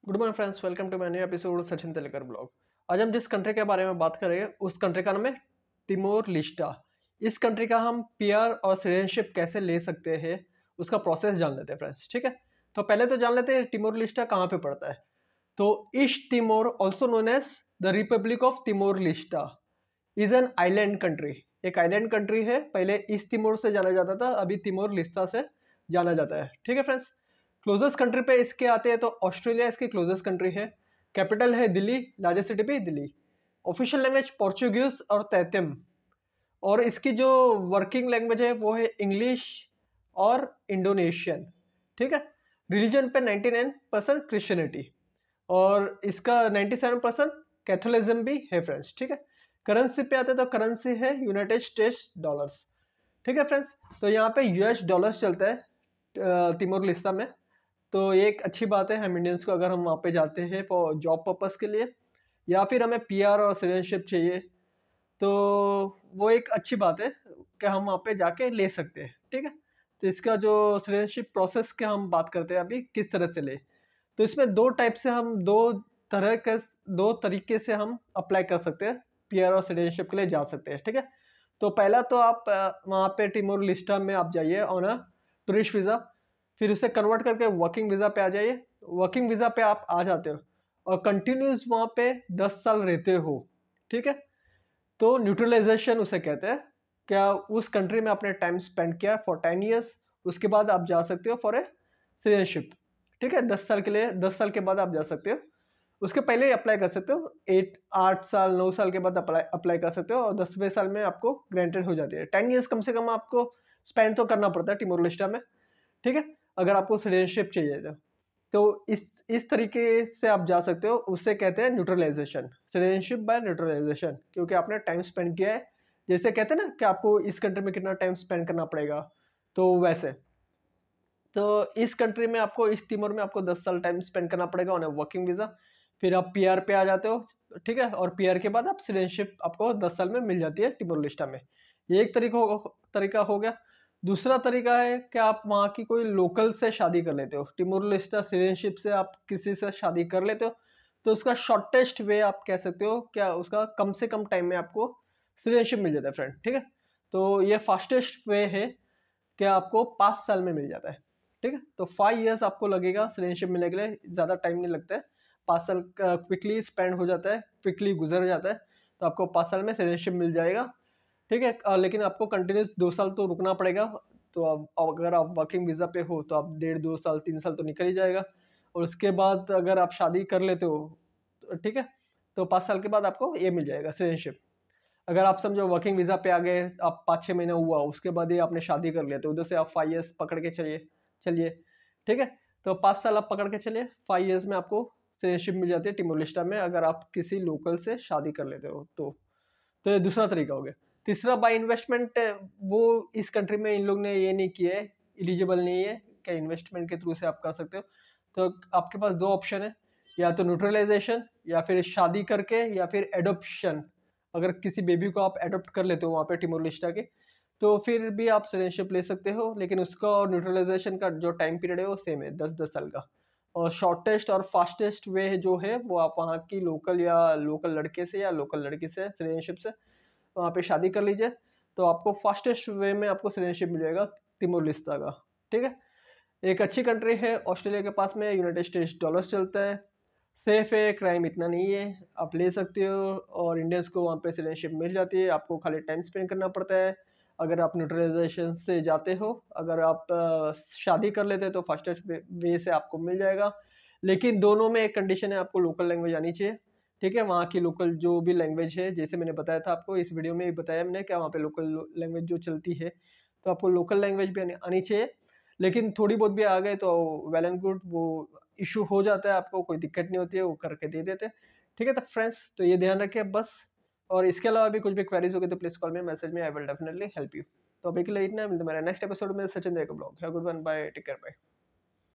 Good morning friends, welcome to my new episode Sachin Telekar blog. आज हम जिस कंट्री के बारे में बात करेंगे उस कंट्री का नाम है तिमोर लिस्टा। इस कंट्री का हम पीआर और सिटीजनशिप कैसे ले सकते हैं उसका प्रोसेस जान लेते हैं फ्रेंड्स। ठीक है, तो पहले तो जान लेते हैं तिमोर लिस्टा कहाँ पे पड़ता है। तो East Timor also known as the Republic of Timor Leste is an island country. एक आइलैंड कंट्री है। पहले ईस्ट तिमोर से जाना जाता था, अभी तिमोर लिस्टा से जाना जाता है। ठीक है फ्रेंड्स, क्लोजेस्ट कंट्री पे इसके आते हैं तो ऑस्ट्रेलिया इसकी क्लोजेस्ट कंट्री है। कैपिटल है दिल्ली, लार्जेस्ट सिटी भी दिल्ली। ऑफिशियल लैंग्वेज पोर्चुगीज और तैतिम। और इसकी जो वर्किंग लैंग्वेज है वो है इंग्लिश और इंडोनेशियन। ठीक है, रिलीजन पे 99% क्रिश्चियनिटी और इसका 97% कैथोलिज्म भी है फ्रेंड्स। ठीक है, करेंसी पे आते तो करेंसी है यूनाइटेड स्टेट्स डॉलर्स। ठीक है फ्रेंड्स, तो यहाँ पे यूएस डॉलर्स चलता है तिमोर लिस्टा में। तो ये एक अच्छी बात है हम इंडियंस को, अगर हम वहाँ पे जाते हैं फॉर जॉब पर्पस के लिए या फिर हमें पीआर और सिटीजनशिप चाहिए तो वो एक अच्छी बात है कि हम वहाँ पे जाके ले सकते हैं। ठीक है, तो इसका जो सिटीजनशिप प्रोसेस के हम बात करते हैं अभी किस तरह से ले, तो इसमें दो टाइप से हम दो तरीके से हम अप्लाई कर सकते हैं, पीआर और सिटीजनशिप के लिए जा सकते हैं। ठीक है, तो पहला तो आप वहाँ पे तिमोर लिस्टा में आप जाइए ऑन अ टूरिस्ट वीज़ा, फिर उसे कन्वर्ट करके वर्किंग वीज़ा पे आ जाइए। वर्किंग वीज़ा पे आप आ जाते हो और कंटिन्यूस वहाँ पे 10 साल रहते हो। ठीक है, तो न्यूट्रलाइजेशन उसे कहते हैं। क्या उस कंट्री में आपने टाइम स्पेंड किया फॉर 10 ईयर्स, उसके बाद आप जा सकते हो फॉर ए सिटीजनशिप। ठीक है, 10 साल के लिए, 10 साल के बाद आप जा सकते हो। उसके पहले ही अप्लाई कर सकते हो, 8 साल 9 साल के बाद अप्लाई कर सकते हो और 10वें साल में आपको ग्रांटेड हो जाती है। 10 ईयर्स कम से कम आपको स्पेंड तो करना पड़ता है तिमोर लिस्टा में। ठीक है, अगर आपको सिटीजनशिप चाहिए तो इस तरीके से आप जा सकते हो। उससे कहते हैं न्यूट्रलाइजेशन, सिटीजनशिप बाय न्यूट्रलाइजेशन, क्योंकि आपने टाइम स्पेंड किया है। जैसे कहते हैं ना कि आपको इस कंट्री में कितना टाइम स्पेंड करना पड़ेगा, तो वैसे तो इस कंट्री में आपको, इस तिमोर में आपको 10 साल टाइम स्पेंड करना पड़ेगा ऑन वर्किंग वीज़ा। फिर आप पीआर पे आ जाते हो। ठीक है, और पीआर के बाद आप सिटीजनशिप आपको 10 साल में मिल जाती है तिमोर लिस्टा में। ये एक तरीका हो गया। दूसरा तरीका है कि आप वहाँ की कोई लोकल से शादी कर लेते हो। तिमोर लिस्टा सिटीजनशिप से आप किसी से शादी कर लेते हो तो उसका शॉर्टेस्ट वे आप कह सकते हो, क्या उसका कम से कम टाइम में आपको सिटीजनशिप मिल जाता है फ्रेंड। ठीक है, तो ये फास्टेस्ट वे है कि आपको 5 साल में मिल जाता है। ठीक है, तो 5 ईयर्स आपको लगेगा सिटीजनशिप मिलने के लिए, ज़्यादा टाइम नहीं लगता है। 5 साल क्विकली स्पेंड हो जाता है, क्विकली गुजर जाता है। तो आपको 5 साल में सिटीजनशिप मिल जाएगा। ठीक है, लेकिन आपको कंटिन्यूस 2 साल तो रुकना पड़ेगा। तो अब अगर आप वर्किंग वीज़ा पे हो तो आप 1.5 2 साल 3 साल तो निकल ही जाएगा। और उसके बाद अगर आप शादी कर लेते हो तो ठीक है, तो 5 साल के बाद आपको ये मिल जाएगा सिटीजनशिप। अगर आप समझो वर्किंग वीज़ा पे आ गए, आप 5-6 महीना हुआ, उसके बाद ही आपने शादी कर लिया, तो उधर से आप 5 ईयर्स पकड़ के चलिए। ठीक है, तो 5 साल आप पकड़ के चलिए, 5 ईयर्स में आपको सिटीजनशिप मिल जाती है तिमोर लिस्टा में, अगर आप किसी लोकल से शादी कर लेते हो तो ये दूसरा तरीका हो गया। तीसरा बाय इन्वेस्टमेंट, वो इस कंट्री में इन लोग ने ये नहीं किया है, एलिजिबल नहीं है कि इन्वेस्टमेंट के थ्रू से आप कर सकते हो। तो आपके पास दो ऑप्शन है, या तो न्यूट्रलाइजेशन या फिर शादी करके या फिर एडोप्शन। अगर किसी बेबी को आप एडोप्ट कर लेते हो वहाँ पे तिमोर लिस्टा के, तो फिर भी आप सिटीजनशिप ले सकते हो। लेकिन उसका और न्यूट्रलाइजेशन का जो टाइम पीरियड है वो सेम है, 10-10 साल का। और शॉर्टेस्ट और फास्टेस्ट वे जो है वो आप वहाँ की लोकल या लोकल लड़के से या लोकल लड़की से सिटीजनशिप से वहाँ पे शादी कर लीजिए, तो आपको फास्टेस्ट वे में आपको सिटीजनशिप मिल जाएगा तिमोर लिस्टा का। ठीक है, एक अच्छी कंट्री है, ऑस्ट्रेलिया के पास में, यूनाइटेड स्टेट्स डॉलर्स चलता है, सेफ है, क्राइम इतना नहीं है, आप ले सकते हो। और इंडियंस को वहाँ पे सिटीजनशिप मिल जाती है, आपको खाली टाइम स्पेंड करना पड़ता है। अगर आप न्यूट्रलाइजेशन से जाते हो, अगर आप शादी कर लेते हैं तो फास्टेस्ट वे से आपको मिल जाएगा। लेकिन दोनों में एक कंडीशन है, आपको लोकल लैंग्वेज आनी चाहिए। ठीक है, वहाँ की लोकल जो भी लैंग्वेज है, जैसे मैंने बताया था आपको इस वीडियो में, बताया मैंने क्या वहाँ पे लोकल लैंग्वेज जो चलती है, तो आपको लोकल लैंग्वेज भी आनी चाहिए। लेकिन थोड़ी बहुत भी आ गए तो वेल एंड गुड, वो इशू हो जाता है, आपको कोई दिक्कत नहीं होती है, वो करके दे देते हैं। ठीक है, तो फ्रेंड्स तो ये ध्यान रखें बस। और इसके अलावा भी कुछ भी क्वेरीज होगी तो प्लीज कॉल मी, मैसेज में, I will definitely help you. तो अभी के लिए इतना, मिलते हैं मेरे नेक्स्ट एपिसोड में। सचिन देव का blog, have a good one, bye, take care, bye.